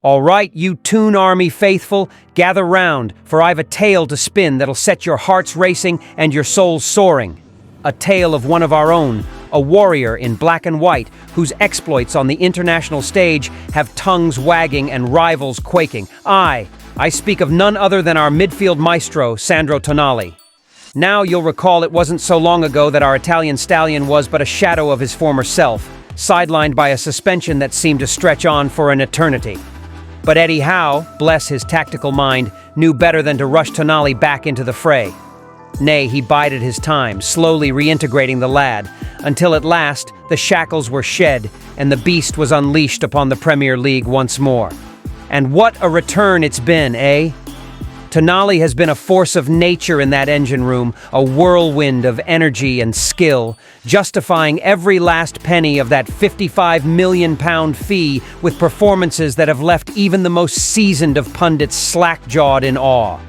All right, you Toon Army faithful, gather round, for I've a tale to spin that'll set your hearts racing and your souls soaring. A tale of one of our own, a warrior in black and white, whose exploits on the international stage have tongues wagging and rivals quaking. I speak of none other than our midfield maestro, Sandro Tonali. Now you'll recall it wasn't so long ago that our Italian stallion was but a shadow of his former self, sidelined by a suspension that seemed to stretch on for an eternity. But Eddie Howe, bless his tactical mind, knew better than to rush Tonali back into the fray. Nay, he bided his time, slowly reintegrating the lad, until at last the shackles were shed and the beast was unleashed upon the Premier League once more. And what a return it's been, eh? Tonali has been a force of nature in that engine room, a whirlwind of energy and skill, justifying every last penny of that £55 million fee with performances that have left even the most seasoned of pundits slack-jawed in awe.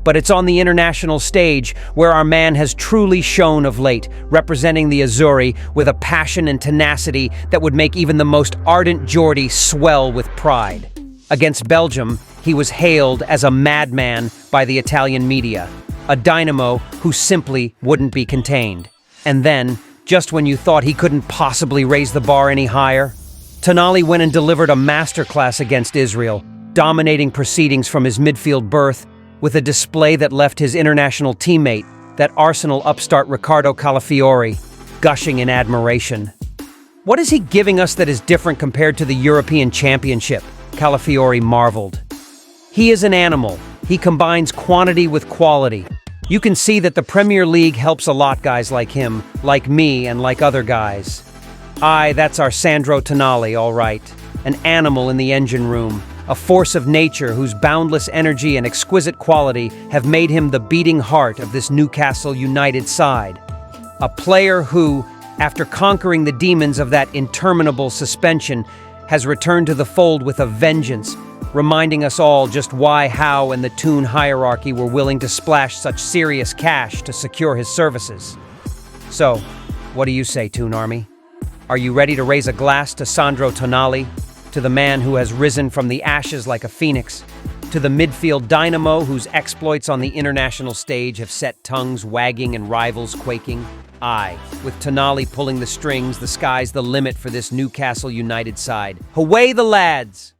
But it's on the international stage where our man has truly shone of late, representing the Azzurri with a passion and tenacity that would make even the most ardent Geordie swell with pride. Against Belgium, he was hailed as a madman by the Italian media, a dynamo who simply wouldn't be contained. And then, just when you thought he couldn't possibly raise the bar any higher, Tonali went and delivered a masterclass against Israel, dominating proceedings from his midfield berth with a display that left his international teammate, that Arsenal upstart Riccardo Calafiori, gushing in admiration. What is he giving us that is different compared to the European Championship? Calafiori marveled. He is an animal. He combines quantity with quality. You can see that the Premier League helps a lot guys like him, like me, and like other guys. That's our Sandro Tonali, all right. An animal in the engine room, a force of nature whose boundless energy and exquisite quality have made him the beating heart of this Newcastle United side. A player who, after conquering the demons of that interminable suspension, has returned to the fold with a vengeance, reminding us all just why Howe and the Toon hierarchy were willing to splash such serious cash to secure his services. So, what do you say, Toon Army? Are you ready to raise a glass to Sandro Tonali, to the man who has risen from the ashes like a phoenix, to the midfield dynamo whose exploits on the international stage have set tongues wagging and rivals quaking? With Tonali pulling the strings, the sky's the limit for this Newcastle United side. Away the lads!